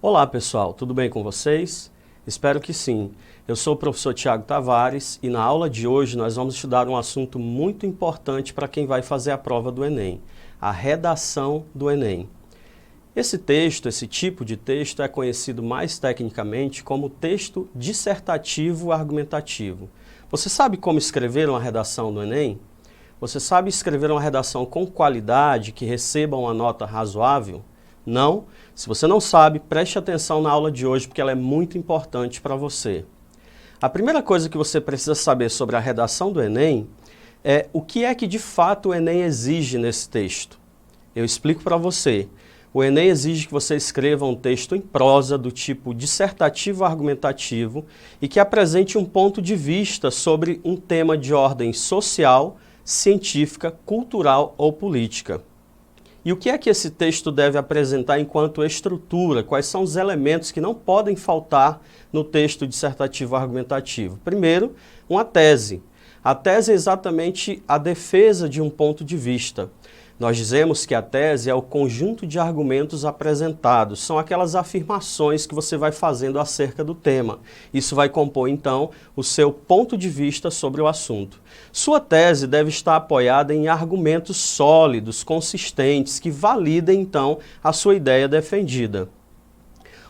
Olá pessoal, tudo bem com vocês? Espero que sim. Eu sou o professor Tiago Tavares e na aula de hoje nós vamos estudar um assunto muito importante para quem vai fazer a prova do Enem, a redação do Enem. Esse tipo de texto é conhecido mais tecnicamente como texto dissertativo argumentativo. Você sabe como escrever uma redação do Enem? Você sabe escrever uma redação com qualidade que receba uma nota razoável? Não? Se você não sabe, preste atenção na aula de hoje porque ela é muito importante para você. A primeira coisa que você precisa saber sobre a redação do Enem é o que é que de fato o Enem exige nesse texto. Eu explico para você. O Enem exige que você escreva um texto em prosa do tipo dissertativo argumentativo e que apresente um ponto de vista sobre um tema de ordem social, científica, cultural ou política. E o que é que esse texto deve apresentar enquanto estrutura? Quais são os elementos que não podem faltar no texto dissertativo argumentativo? Primeiro, uma tese. A tese é exatamente a defesa de um ponto de vista. Nós dizemos que a tese é o conjunto de argumentos apresentados, são aquelas afirmações que você vai fazendo acerca do tema. Isso vai compor, então, o seu ponto de vista sobre o assunto. Sua tese deve estar apoiada em argumentos sólidos, consistentes, que validem, então, a sua ideia defendida.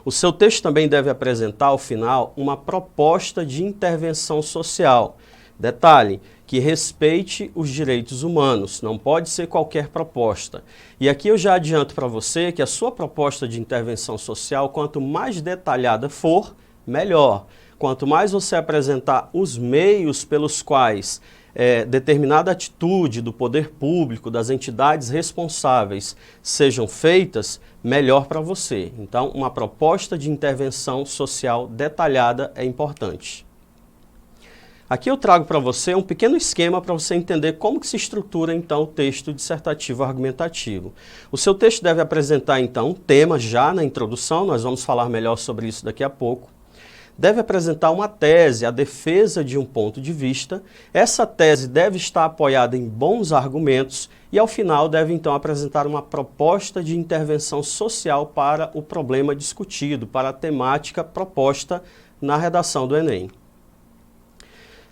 O seu texto também deve apresentar, ao final, uma proposta de intervenção social. Detalhe, que respeite os direitos humanos, não pode ser qualquer proposta. E aqui eu já adianto para você que a sua proposta de intervenção social, quanto mais detalhada for, melhor. Quanto mais você apresentar os meios pelos quais determinada atitude do poder público, das entidades responsáveis sejam feitas, melhor para você. Então, uma proposta de intervenção social detalhada é importante. Aqui eu trago para você um pequeno esquema para você entender como que se estrutura então o texto dissertativo argumentativo. O seu texto deve apresentar então um tema já na introdução, nós vamos falar melhor sobre isso daqui a pouco. Deve apresentar uma tese, a defesa de um ponto de vista. Essa tese deve estar apoiada em bons argumentos e ao final deve então apresentar uma proposta de intervenção social para o problema discutido, para a temática proposta na redação do Enem.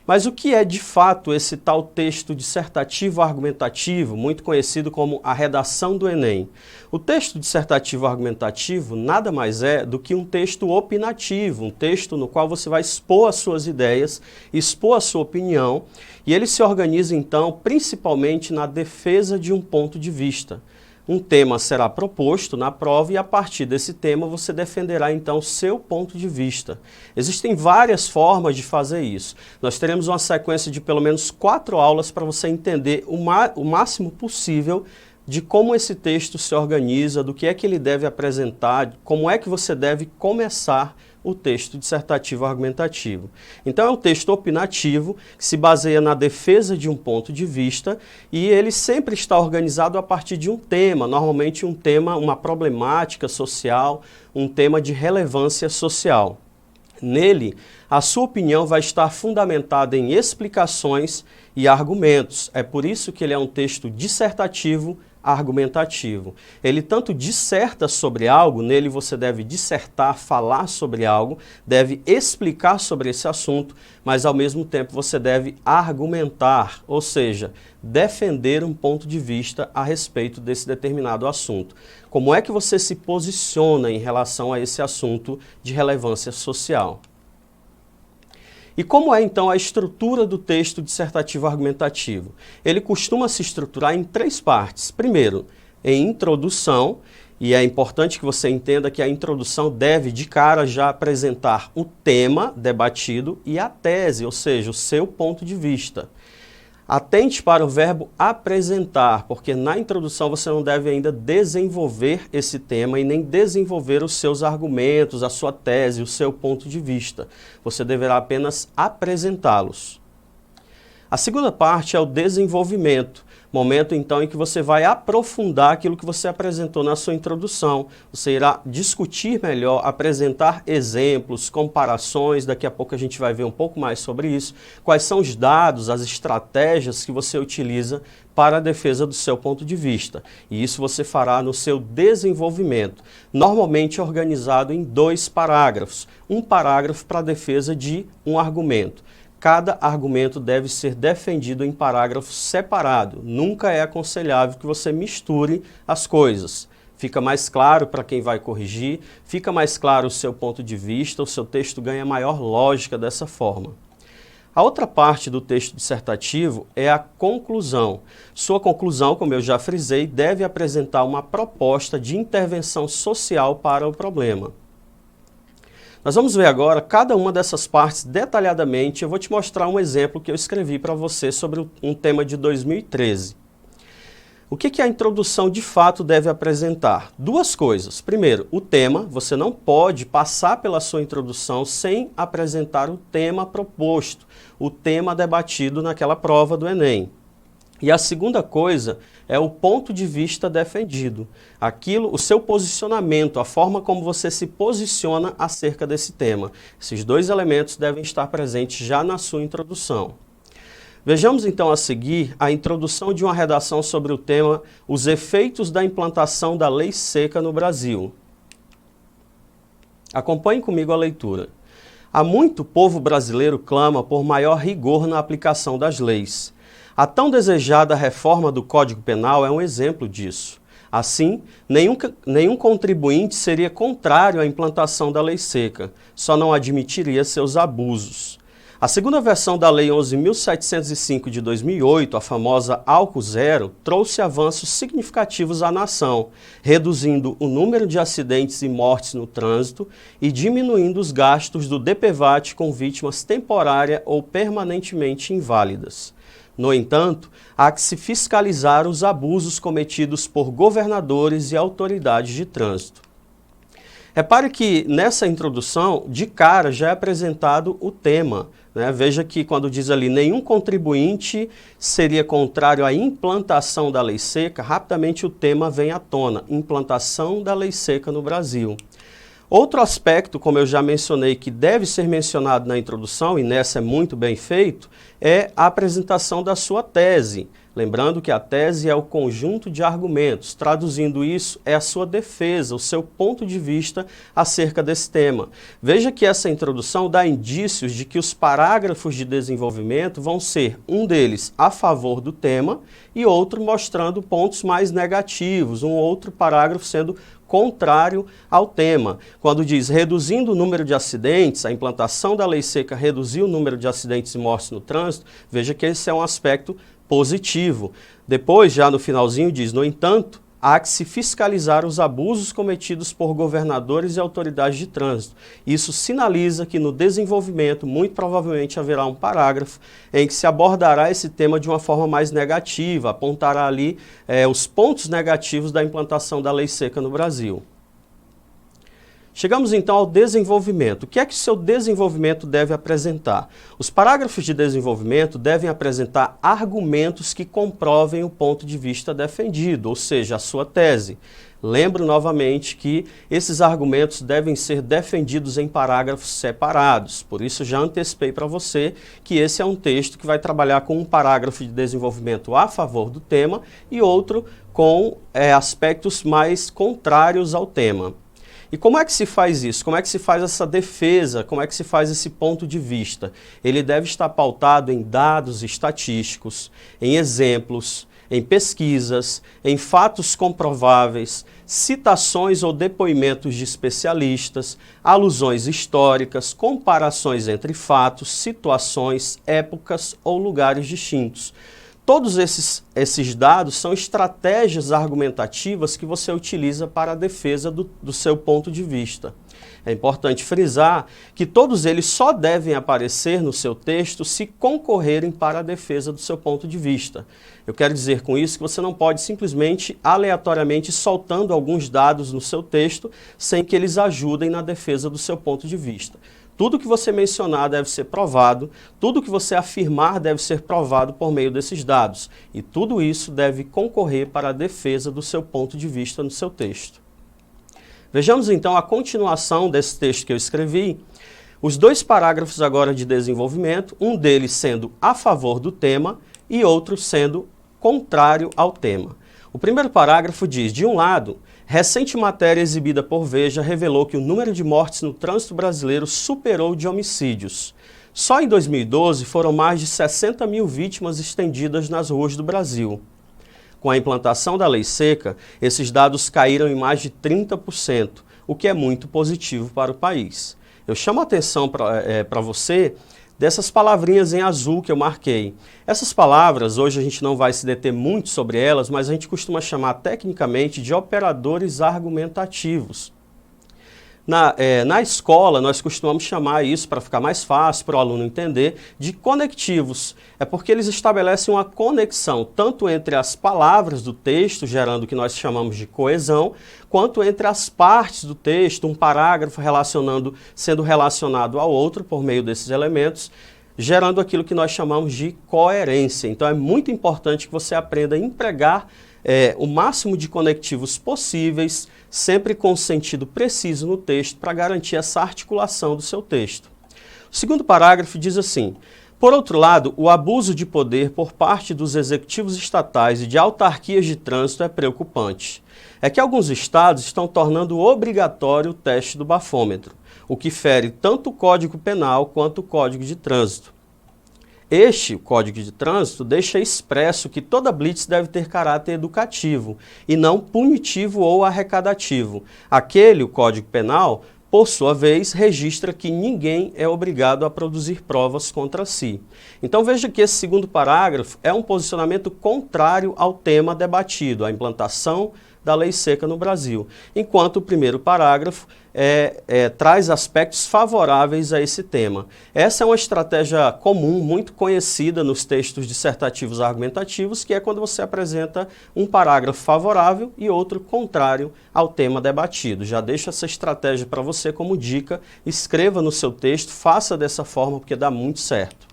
Mas o que é de fato esse tal texto dissertativo argumentativo, muito conhecido como a redação do Enem? O texto dissertativo argumentativo nada mais é do que um texto opinativo, um texto no qual você vai expor as suas ideias, expor a sua opinião, e ele se organiza então principalmente na defesa de um ponto de vista. Um tema será proposto na prova e a partir desse tema você defenderá então o seu ponto de vista. Existem várias formas de fazer isso. Nós teremos uma sequência de pelo menos 4 aulas para você entender o máximo possível de como esse texto se organiza, do que é que ele deve apresentar, como é que você deve começar o texto dissertativo argumentativo. Então é um texto opinativo que se baseia na defesa de um ponto de vista e ele sempre está organizado a partir de um tema, normalmente um tema, uma problemática social, um tema de relevância social. Nele, a sua opinião vai estar fundamentada em explicações e argumentos. É por isso que ele é um texto dissertativo argumentativo. Ele tanto disserta sobre algo, nele você deve dissertar, falar sobre algo, deve explicar sobre esse assunto, mas ao mesmo tempo você deve argumentar, ou seja, defender um ponto de vista a respeito desse determinado assunto. Como é que você se posiciona em relação a esse assunto de relevância social? E como é então a estrutura do texto dissertativo argumentativo? Ele costuma se estruturar em 3 partes. Primeiro, em introdução, e é importante que você entenda que a introdução deve de cara já apresentar o tema debatido e a tese, ou seja, o seu ponto de vista. Atente para o verbo apresentar, porque na introdução você não deve ainda desenvolver esse tema e nem desenvolver os seus argumentos, a sua tese, o seu ponto de vista. Você deverá apenas apresentá-los. A segunda parte é o desenvolvimento. Momento, então, em que você vai aprofundar aquilo que você apresentou na sua introdução. Você irá discutir melhor, apresentar exemplos, comparações, daqui a pouco a gente vai ver um pouco mais sobre isso. Quais são os dados, as estratégias que você utiliza para a defesa do seu ponto de vista. E isso você fará no seu desenvolvimento, normalmente organizado em 2 parágrafos. Um parágrafo para a defesa de um argumento. Cada argumento deve ser defendido em parágrafo separado. Nunca é aconselhável que você misture as coisas. Fica mais claro para quem vai corrigir, fica mais claro o seu ponto de vista, o seu texto ganha maior lógica dessa forma. A outra parte do texto dissertativo é a conclusão. Sua conclusão, como eu já frisei, deve apresentar uma proposta de intervenção social para o problema. Nós vamos ver agora cada uma dessas partes detalhadamente. Eu vou te mostrar um exemplo que eu escrevi para você sobre um tema de 2013. O que a introdução de fato deve apresentar? 2 coisas. Primeiro, o tema. Você não pode passar pela sua introdução sem apresentar o tema proposto, o tema debatido naquela prova do Enem. E a segunda coisa é o ponto de vista defendido. O seu posicionamento, a forma como você se posiciona acerca desse tema. Esses 2 elementos devem estar presentes já na sua introdução. Vejamos então a seguir a introdução de uma redação sobre o tema Os efeitos da implantação da lei seca no Brasil. Acompanhe comigo a leitura. Há muito o povo brasileiro clama por maior rigor na aplicação das leis. A tão desejada reforma do Código Penal é um exemplo disso. Assim, nenhum contribuinte seria contrário à implantação da lei seca, só não admitiria seus abusos. A segunda versão da Lei 11.705 de 2008, a famosa Álcool Zero, trouxe avanços significativos à nação, reduzindo o número de acidentes e mortes no trânsito e diminuindo os gastos do DPVAT com vítimas temporárias ou permanentemente inválidas. No entanto, há que se fiscalizar os abusos cometidos por governadores e autoridades de trânsito. Repare que nessa introdução, de cara, já é apresentado o tema. Veja que quando diz ali, nenhum contribuinte seria contrário à implantação da lei seca, rapidamente o tema vem à tona, implantação da lei seca no Brasil. Outro aspecto, como eu já mencionei, que deve ser mencionado na introdução, e nessa é muito bem feito, é a apresentação da sua tese. Lembrando que a tese é o conjunto de argumentos, traduzindo isso, é a sua defesa, o seu ponto de vista acerca desse tema. Veja que essa introdução dá indícios de que os parágrafos de desenvolvimento vão ser, um deles a favor do tema e outro mostrando pontos mais negativos, um outro parágrafo sendo contrário ao tema. Quando diz reduzindo o número de acidentes, a implantação da lei seca reduziu o número de acidentes e mortes no trânsito, veja que esse é um aspecto positivo. Depois, já no finalzinho, diz, no entanto, há que se fiscalizar os abusos cometidos por governadores e autoridades de trânsito. Isso sinaliza que no desenvolvimento, muito provavelmente haverá um parágrafo em que se abordará esse tema de uma forma mais negativa, apontará ali os pontos negativos da implantação da lei seca no Brasil. Chegamos então ao desenvolvimento. O que é que o seu desenvolvimento deve apresentar? Os parágrafos de desenvolvimento devem apresentar argumentos que comprovem o ponto de vista defendido, ou seja, a sua tese. Lembro novamente que esses argumentos devem ser defendidos em parágrafos separados, por isso já antecipei para você que esse é um texto que vai trabalhar com um parágrafo de desenvolvimento a favor do tema e outro com aspectos mais contrários ao tema. E como é que se faz isso? Como é que se faz essa defesa? Como é que se faz esse ponto de vista? Ele deve estar pautado em dados estatísticos, em exemplos, em pesquisas, em fatos comprováveis, citações ou depoimentos de especialistas, alusões históricas, comparações entre fatos, situações, épocas ou lugares distintos. Todos esses dados são estratégias argumentativas que você utiliza para a defesa do seu ponto de vista. É importante frisar que todos eles só devem aparecer no seu texto se concorrerem para a defesa do seu ponto de vista. Eu quero dizer com isso que você não pode simplesmente, aleatoriamente, soltando alguns dados no seu texto sem que eles ajudem na defesa do seu ponto de vista. Tudo que você mencionar deve ser provado, tudo que você afirmar deve ser provado por meio desses dados. E tudo isso deve concorrer para a defesa do seu ponto de vista no seu texto. Vejamos então a continuação desse texto que eu escrevi. Os dois parágrafos agora de desenvolvimento, um deles sendo a favor do tema e outro sendo contrário ao tema. O primeiro parágrafo diz, de um lado, recente matéria exibida por Veja revelou que o número de mortes no trânsito brasileiro superou o de homicídios. Só em 2012 foram mais de 60 mil vítimas estendidas nas ruas do Brasil. Com a implantação da lei seca, esses dados caíram em mais de 30%, o que é muito positivo para o país. Eu chamo a atenção para você dessas palavrinhas em azul que eu marquei. Essas palavras, hoje a gente não vai se deter muito sobre elas, mas a gente costuma chamar tecnicamente de operadores argumentativos. Na escola, nós costumamos chamar isso, para ficar mais fácil para o aluno entender, de conectivos. É porque eles estabelecem uma conexão, tanto entre as palavras do texto, gerando o que nós chamamos de coesão, quanto entre as partes do texto, um parágrafo sendo relacionado ao outro por meio desses elementos, gerando aquilo que nós chamamos de coerência. Então é muito importante que você aprenda a empregar o máximo de conectivos possíveis, sempre com sentido preciso no texto, para garantir essa articulação do seu texto. O segundo parágrafo diz assim: por outro lado, o abuso de poder por parte dos executivos estatais e de autarquias de trânsito é preocupante. É que alguns estados estão tornando obrigatório o teste do bafômetro, o que fere tanto o Código Penal quanto o Código de Trânsito. O Código de Trânsito, deixa expresso que toda blitz deve ter caráter educativo e não punitivo ou arrecadativo. O Código Penal, por sua vez, registra que ninguém é obrigado a produzir provas contra si. Então veja que esse segundo parágrafo é um posicionamento contrário ao tema debatido, a implantação da lei seca no Brasil, enquanto o primeiro parágrafo traz aspectos favoráveis a esse tema. Essa é uma estratégia comum, muito conhecida nos textos dissertativos argumentativos, que é quando você apresenta um parágrafo favorável e outro contrário ao tema debatido. Já deixo essa estratégia para você como dica, escreva no seu texto, faça dessa forma porque dá muito certo.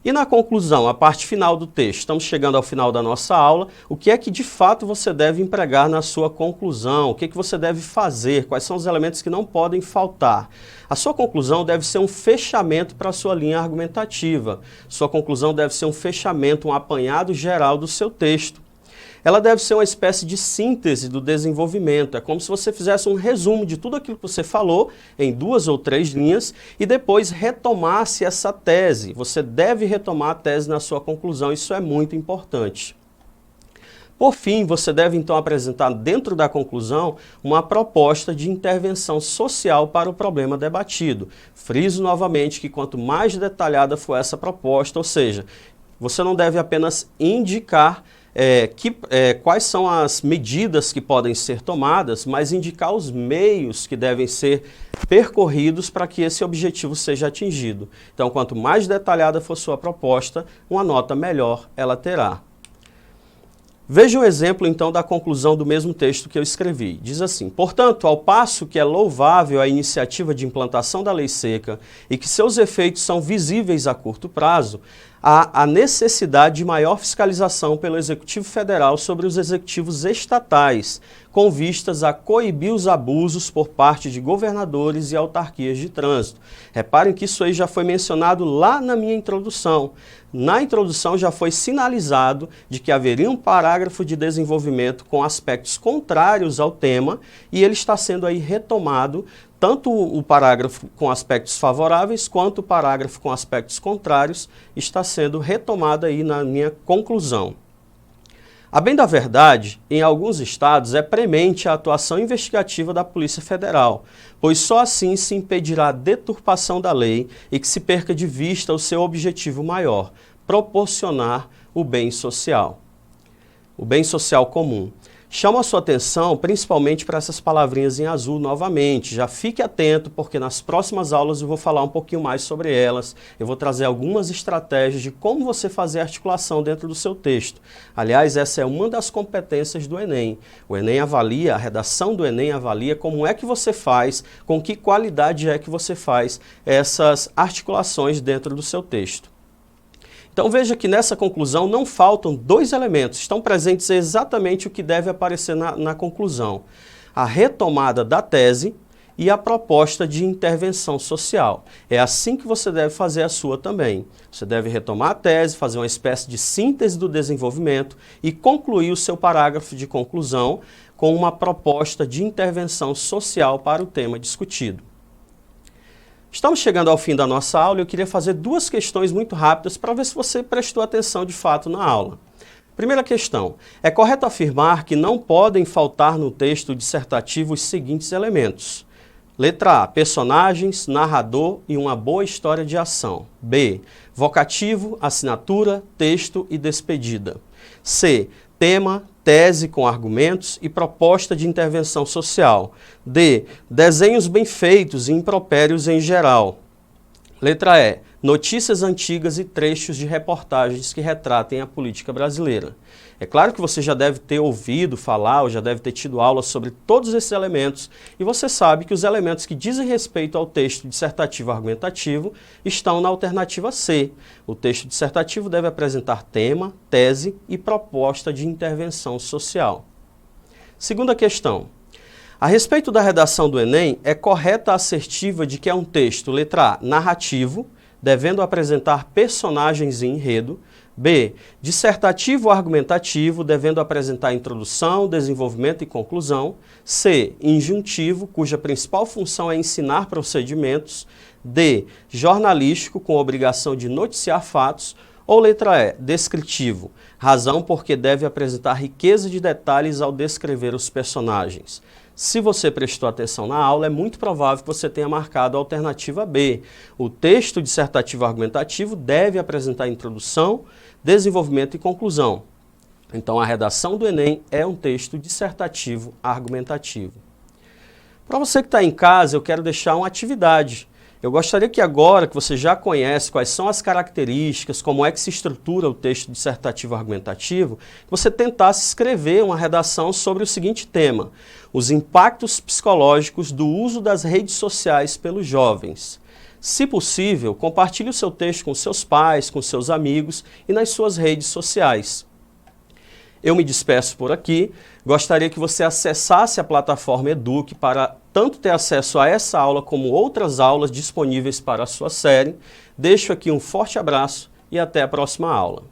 E na conclusão, a parte final do texto, estamos chegando ao final da nossa aula, o que é que de fato você deve empregar na sua conclusão, o que é que você deve fazer, quais são os elementos que não podem faltar. A sua conclusão deve ser um fechamento para a sua linha argumentativa, sua conclusão deve ser um fechamento, um apanhado geral do seu texto. Ela deve ser uma espécie de síntese do desenvolvimento. É como se você fizesse um resumo de tudo aquilo que você falou em 2 ou 3 linhas e depois retomasse essa tese. Você deve retomar a tese na sua conclusão, isso é muito importante. Por fim, você deve então apresentar dentro da conclusão uma proposta de intervenção social para o problema debatido. Friso novamente que quanto mais detalhada for essa proposta, ou seja, você não deve apenas indicar quais são as medidas que podem ser tomadas, mas indicar os meios que devem ser percorridos para que esse objetivo seja atingido. Então, quanto mais detalhada for sua proposta, uma nota melhor ela terá. Veja um exemplo, então, da conclusão do mesmo texto que eu escrevi. Diz assim: portanto, ao passo que é louvável a iniciativa de implantação da lei seca e que seus efeitos são visíveis a curto prazo, há a necessidade de maior fiscalização pelo Executivo Federal sobre os executivos estatais, com vistas a coibir os abusos por parte de governadores e autarquias de trânsito. Reparem que isso aí já foi mencionado lá na minha introdução. Na introdução já foi sinalizado de que haveria um parágrafo de desenvolvimento com aspectos contrários ao tema e ele está sendo aí retomado, tanto o parágrafo com aspectos favoráveis quanto o parágrafo com aspectos contrários está sendo retomado aí na minha conclusão. A bem da verdade, em alguns estados é premente a atuação investigativa da Polícia Federal, pois só assim se impedirá a deturpação da lei e que se perca de vista o seu objetivo maior, proporcionar o bem social comum. Chamo a sua atenção principalmente para essas palavrinhas em azul novamente. Já fique atento, porque nas próximas aulas eu vou falar um pouquinho mais sobre elas. Eu vou trazer algumas estratégias de como você fazer articulação dentro do seu texto. Aliás, essa é uma das competências do Enem. O Enem avalia, a redação do Enem avalia como é que você faz, com que qualidade é que você faz essas articulações dentro do seu texto. Então veja que nessa conclusão não faltam dois elementos, estão presentes exatamente o que deve aparecer na conclusão. A retomada da tese e a proposta de intervenção social. É assim que você deve fazer a sua também. Você deve retomar a tese, fazer uma espécie de síntese do desenvolvimento e concluir o seu parágrafo de conclusão com uma proposta de intervenção social para o tema discutido. Estamos chegando ao fim da nossa aula e eu queria fazer duas questões muito rápidas para ver se você prestou atenção de fato na aula. Primeira questão, é correto afirmar que não podem faltar no texto dissertativo os seguintes elementos. Letra A, personagens, narrador e uma boa história de ação. B, vocativo, assinatura, texto e despedida. C, tema, tese com argumentos e proposta de intervenção social. D, desenhos bem feitos e impropérios em geral. Letra E, notícias antigas e trechos de reportagens que retratem a política brasileira. É claro que você já deve ter ouvido falar ou já deve ter tido aula sobre todos esses elementos e você sabe que os elementos que dizem respeito ao texto dissertativo argumentativo estão na alternativa C. O texto dissertativo deve apresentar tema, tese e proposta de intervenção social. Segunda questão. A respeito da redação do Enem, é correta a assertiva de que é um texto, letra A, narrativo, devendo apresentar personagens e enredo. B, dissertativo argumentativo, devendo apresentar introdução, desenvolvimento e conclusão. C, injuntivo, cuja principal função é ensinar procedimentos. D, jornalístico, com obrigação de noticiar fatos. Ou letra E, descritivo, razão porque deve apresentar riqueza de detalhes ao descrever os personagens. Se você prestou atenção na aula, é muito provável que você tenha marcado a alternativa B. O texto dissertativo argumentativo deve apresentar introdução, desenvolvimento e conclusão. Então, a redação do Enem é um texto dissertativo argumentativo. Para você que está em casa, eu quero deixar uma atividade. Eu gostaria que agora que você já conhece quais são as características, como é que se estrutura o texto dissertativo argumentativo, você tentasse escrever uma redação sobre o seguinte tema: os impactos psicológicos do uso das redes sociais pelos jovens. Se possível, compartilhe o seu texto com seus pais, com seus amigos e nas suas redes sociais. Eu me despeço por aqui, gostaria que você acessasse a plataforma Eduque para tanto ter acesso a essa aula como outras aulas disponíveis para a sua série. Deixo aqui um forte abraço e até a próxima aula.